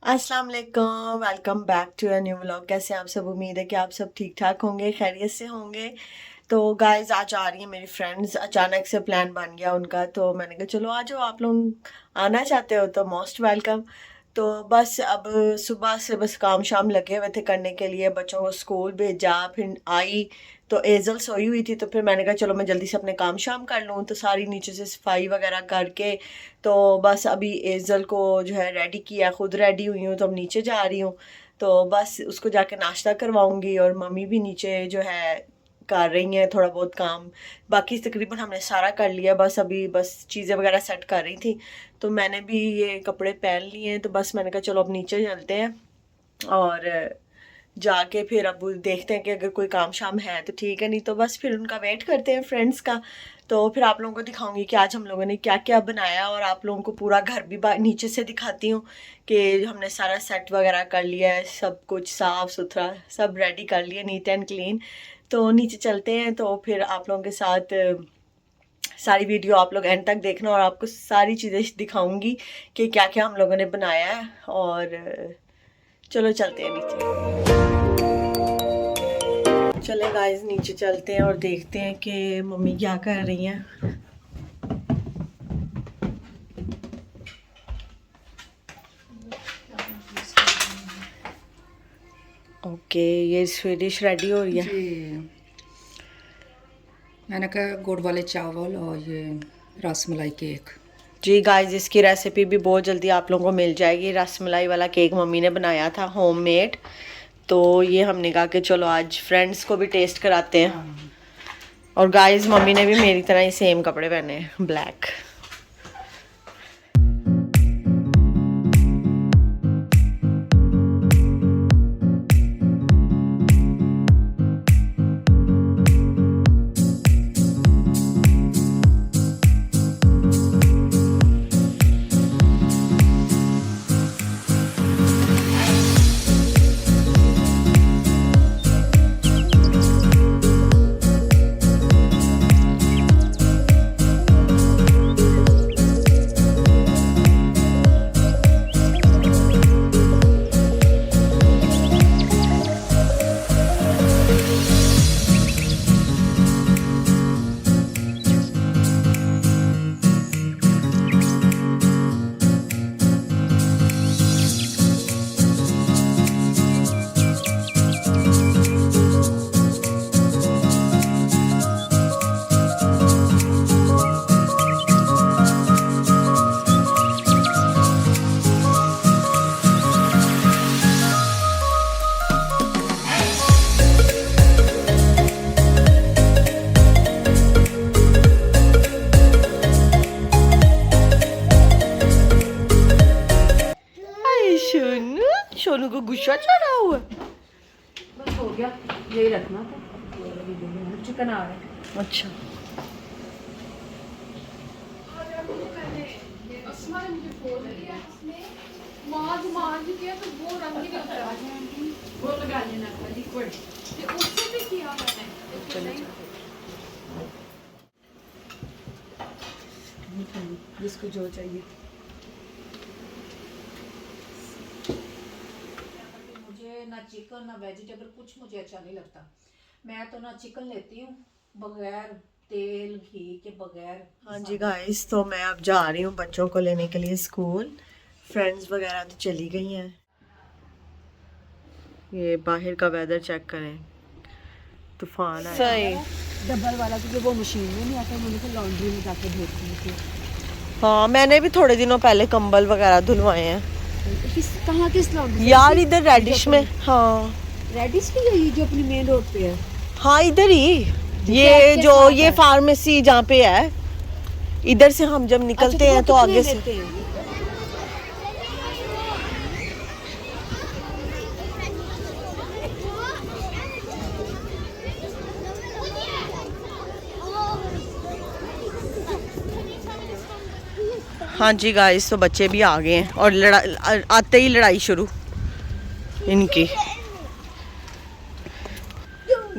अस्सलाम वालेकुम, welcome back to a new vlog. कैसे हैं आप सब? उम्मीद है कि आप सब ठीक ठाक होंगे, खैरियत से होंगे। तो गाइस आज आ रही हैं मेरी फ्रेंड्स, अचानक से प्लान बन गया उनका, तो मैंने कहा चलो आ जाओ, आप लोग आना चाहते हो तो मोस्ट वेलकम। तो बस अब सुबह से बस काम शाम लगे हुए थे करने के लिए, बच्चों को स्कूल भेजा, फिर आई तो एजल सोई हुई थी, तो फिर मैंने कहा चलो मैं जल्दी से अपने काम शाम कर लूँ, तो सारी नीचे से सफाई वगैरह करके तो बस अभी एजल को जो है रेडी किया, खुद रेडी हुई हूँ तो अब नीचे जा रही हूँ। तो बस उसको जाके नाश्ता करवाऊँगी और मम्मी भी नीचे जो है कर रही हैं थोड़ा बहुत काम। बाकी तकरीबन हमने सारा कर लिया, बस अभी बस चीज़ें वगैरह सेट कर रही थी। तो मैंने भी ये कपड़े पहन लिए हैं, तो बस मैंने कहा चलो अब नीचे चलते हैं और जाके फिर अब देखते हैं कि अगर कोई काम शाम है तो ठीक है, नहीं तो बस फिर उनका वेट करते हैं फ्रेंड्स का। तो फिर आप लोगों को दिखाऊंगी कि आज हम लोगों ने क्या क्या बनाया, और आप लोगों को पूरा घर भी नीचे से दिखाती हूँ कि हमने सारा सेट वगैरह कर लिया है, सब कुछ साफ़ सुथरा सब रेडी कर लिया, नीट एंड क्लीन। तो नीचे चलते हैं, तो फिर आप लोगों के साथ सारी वीडियो आप लोग एंड तक देखना और आपको सारी चीज़ें दिखाऊंगी कि क्या क्या हम लोगों ने बनाया है। और चलो चलते हैं नीचे। चले गाइस नीचे चलते हैं और देखते हैं कि मम्मी क्या कर रही हैं। ओके, ये स्वीडिश रेडी हो रही है जी। मैंने कहा गुड़ वाले चावल और ये रसमलाई केक। जी गाइस, इसकी रेसिपी भी बहुत जल्दी आप लोगों को मिल जाएगी। रसमलाई वाला केक मम्मी ने बनाया था होममेड, तो ये हमने कहा कि चलो आज फ्रेंड्स को भी टेस्ट कराते हैं। और गाइस मम्मी ने भी मेरी तरह ही सेम कपड़े पहने हैं, ब्लैक। सोनू को गुस्सा चढ़ा हुआ। बस हो गया, यही रखना था। चिकन आ रहा है। अच्छा, जिसको जो चाहिए। मुझे ना चिकन ना वेजिटेबल कुछ मुझे अच्छा नहीं लगता। मैं तो ना चिकन लेती हूँ बगैर तेल घी के, बगैर। हाँ जी गाइस, तो मैं अब जा रही हूँ बच्चों को लेने के लिए स्कूल। फ्रेंड्स वगैरह तो चली गई हैं। ये बाहर का वेदर चेक करें, तूफान आया। सही डबल वाला, क्योंकि वो मशीन में नहीं आता, मुझे तो लॉन्ड्री में जाके भेजती थी। हाँ, मैंने भी थोड़े दिनों पहले कंबल वगैरह धुलवाए हैं। कहाँ किस लॉन्ड्री? यार इधर रेडिश में। हाँ रेडिश की है, जो अपनी मेन रोड पे है। हाँ इधर ही, ये जो ये फार्मेसी जहाँ पे है, इधर से हम जब निकलते हैं तो आगे से। हाँ जी गाइस, तो बच्चे भी आ गए हैं और आते ही लड़ाई शुरू इनकी।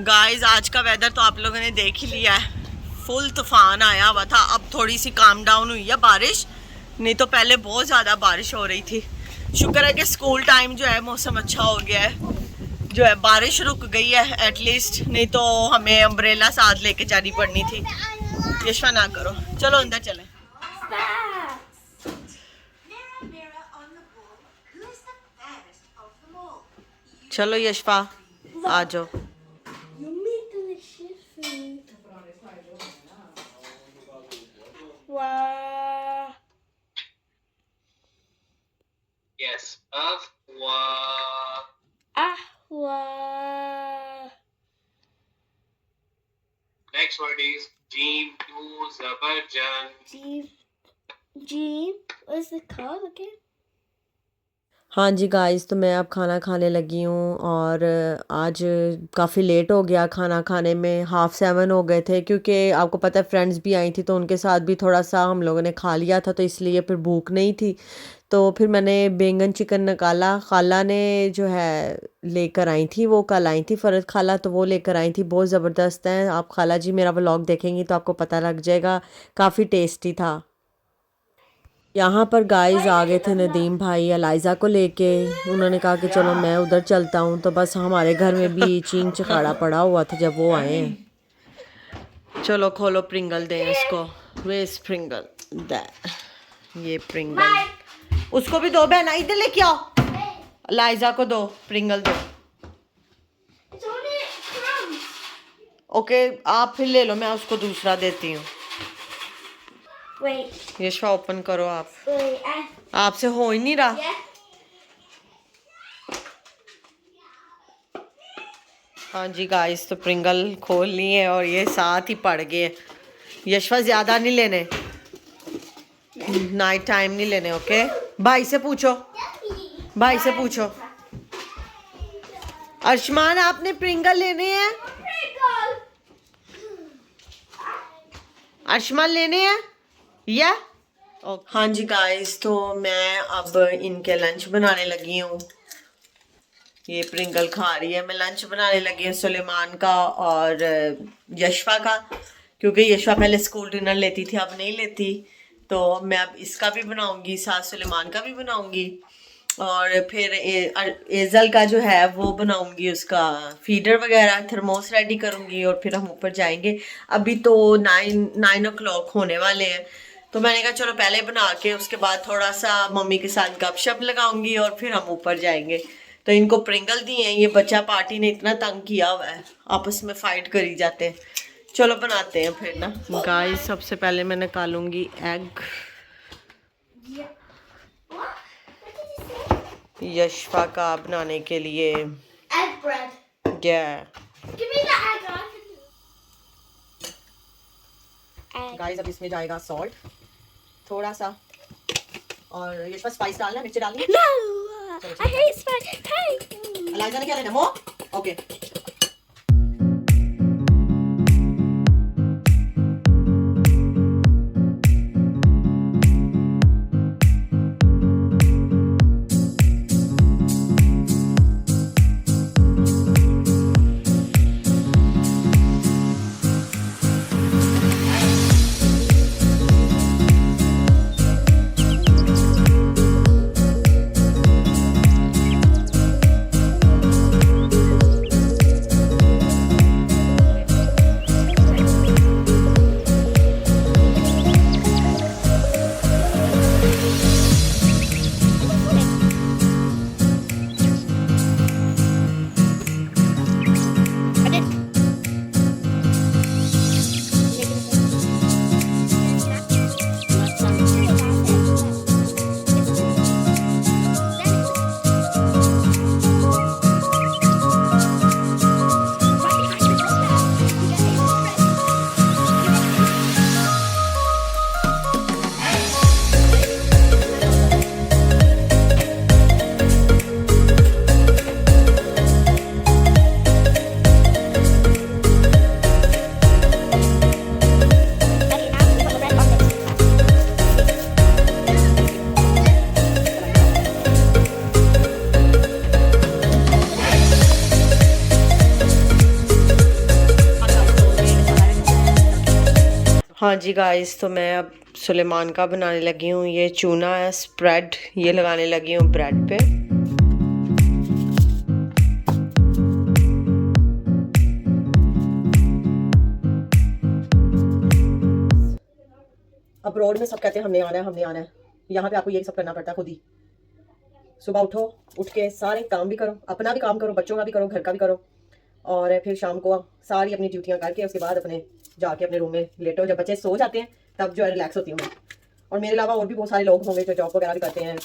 गाइस आज का वेदर तो आप लोगों ने देख ही लिया है, फुल तूफान आया हुआ था। अब थोड़ी सी काम डाउन हुई है बारिश, नहीं तो पहले बहुत ज़्यादा बारिश हो रही थी। शुक्र है कि स्कूल टाइम जो है मौसम अच्छा हो गया है, जो है बारिश रुक गई है एटलीस्ट, नहीं तो हमें अम्ब्रेला साथ लेके जानी पड़नी थी। यशवा ना करो, चलो अंदर चले। चलो यशवा आ जाओ। Yes, Ahwa. Next word is Jeem to Zabarjan. हाँ जी गाइस, तो मैं अब खाना खाने लगी हूँ और आज काफ़ी लेट हो गया खाना खाने में, 6:30 हो गए थे, क्योंकि आपको पता है फ्रेंड्स भी आई थी तो उनके साथ भी थोड़ा सा हम लोगों ने खा लिया था, तो इसलिए फिर भूख नहीं थी। तो फिर मैंने बैंगन चिकन निकाला, खाला ने जो है लेकर आई थी, वो कल आई थी फरद खाला, तो वो लेकर आई थी, बहुत ज़बरदस्त हैं। आप खाला जी मेरा व्लॉग देखेंगी तो आपको पता लग जाएगा, काफ़ी टेस्टी था। यहाँ पर गाइस आ गए थे नदीम भाई अलाइजा को लेके, उन्होंने कहा कि चलो मैं उधर चलता हूँ, तो बस हमारे घर में भी चीन चखाड़ा पड़ा हुआ था जब वो आए हैं। चलो खोलो प्रिंगल दें इसको, वे प्रिंगल दे, ये प्रिंगल उसको भी दो, बहन इधर लेके आओ, अलाइजा को दो प्रिंगल दो। ओके आप फिर ले लो, मैं उसको दूसरा देती हूँ। यशवा ओपन करो आप, आपसे हो ही नहीं रहा। हाँ जी गाइस, तो प्रिंगल खोल लिए और ये साथ ही पड़ गए। यशवा ज्यादा नहीं लेने, नाइट टाइम नहीं लेने। ओके भाई से पूछो, भाई से पूछो। अर्शमान आपने प्रिंगल लेने हैं? अर्शमान लेने हैं या? हाँ जी गाइस, तो मैं अब इनके लंच बनाने लगी हूँ। ये प्रिंगल खा रही है, मैं लंच बनाने लगी हूँ सुलेमान का और यशवा का, क्योंकि यशवा पहले स्कूल डिनर लेती थी, अब नहीं लेती, तो मैं अब इसका भी बनाऊंगी, साथ सुलेमान का भी बनाऊंगी, और फिर एजल का जो है वो बनाऊंगी, उसका फीडर वगैरह थर्मोस रेडी करूंगी, और फिर हम ऊपर जाएंगे। अभी तो 9 o'clock होने वाले हैं, तो मैंने कहा चलो पहले बना के उसके बाद थोड़ा सा मम्मी के साथ गपशप लगाऊंगी और फिर हम ऊपर जाएंगे। तो इनको प्रिंगल दिए हैं, ये बच्चा पार्टी ने इतना तंग किया हुआ है, आपस में फाइट करी जाते हैं। चलो बनाते हैं फिर ना गाइस। सबसे पहले मैं निकालूंगी एग यशवा का बनाने के लिए। Egg bread. Give me the egg. Egg. Guys अब इसमें जाएगा सॉल्ट थोड़ा सा, और यशवा स्पाइस डालना है, मिर्ची डालनी है। No, I hate spice. Hey. ELISA ने क्या लेना? मो ओके। हाँ जी गाइस, तो मैं अब सुलेमान का बनाने लगी हूँ। ये चूना है स्प्रेड, ये लगाने लगी हूँ ब्रेड पे। अब रोड में सब कहते हैं हमने आना है, हमने आना है। यहाँ पे आपको ये सब करना पड़ता है खुद ही। सुबह उठो, उठ के सारे काम भी करो, अपना भी काम करो, बच्चों का भी करो, घर का भी करो, और फिर शाम को सारी अपनी ड्यूटियाँ करके उसके बाद अपने जाके अपने रूम में लेटो। जब बच्चे सो जाते हैं तब जो है रिलैक्स होती हूँ मैं। और मेरे अलावा और भी बहुत सारे लोग होंगे जो जॉब वगैरह भी करते हैं,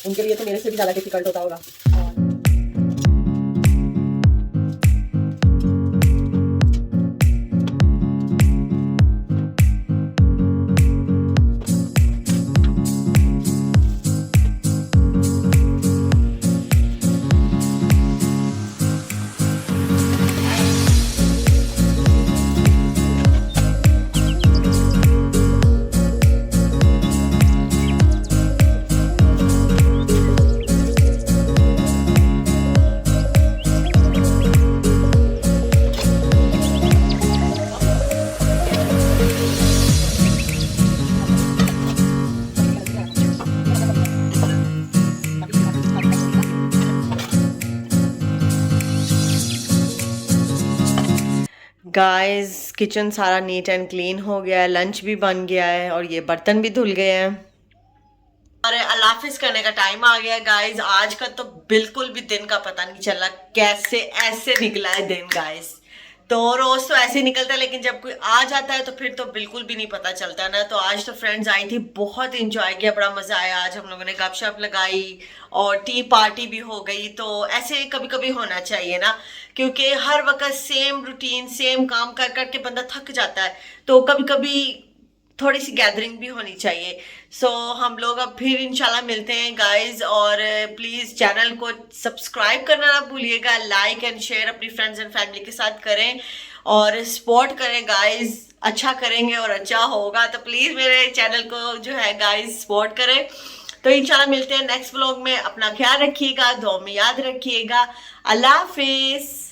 उनके लिए तो मेरे से भी ज़्यादा डिफिकल्ट होता होगा। गाइस किचन सारा नीट एंड क्लीन हो गया है, लंच भी बन गया है और ये बर्तन भी धुल गए हैं। अरे अल्लाह हाफिज करने का टाइम आ गया गाइस। आज का तो बिल्कुल भी दिन का पता नहीं चला, कैसे ऐसे निकला है दिन गाइस। तो रोज तो ऐसे ही निकलता है, लेकिन जब कोई आ जाता है तो फिर तो बिल्कुल भी नहीं पता चलता ना। तो आज तो फ्रेंड्स आई थी, बहुत इंजॉय किया, बड़ा मजा आया। आज हम लोगों ने गपशप लगाई और टी पार्टी भी हो गई। तो ऐसे कभी कभी होना चाहिए ना, क्योंकि हर वक्त सेम रूटीन सेम काम कर करके बंदा थक जाता है। तो कभी कभी थोड़ी सी गैदरिंग भी होनी चाहिए। सो हम लोग अब फिर इंशाल्लाह मिलते हैं गाइज। और प्लीज़ चैनल को सब्सक्राइब करना ना भूलिएगा, लाइक एंड शेयर अपनी फ्रेंड्स एंड फैमिली के साथ करें और सपोर्ट करें गाइज। अच्छा करेंगे और अच्छा होगा, तो प्लीज़ मेरे चैनल को जो है गाइज सपोर्ट करें। तो इंशाल्लाह मिलते हैं नेक्स्ट व्लॉग में। अपना ख्याल रखिएगा, दुआ में याद रखिएगा। अल्लाह हाफिज।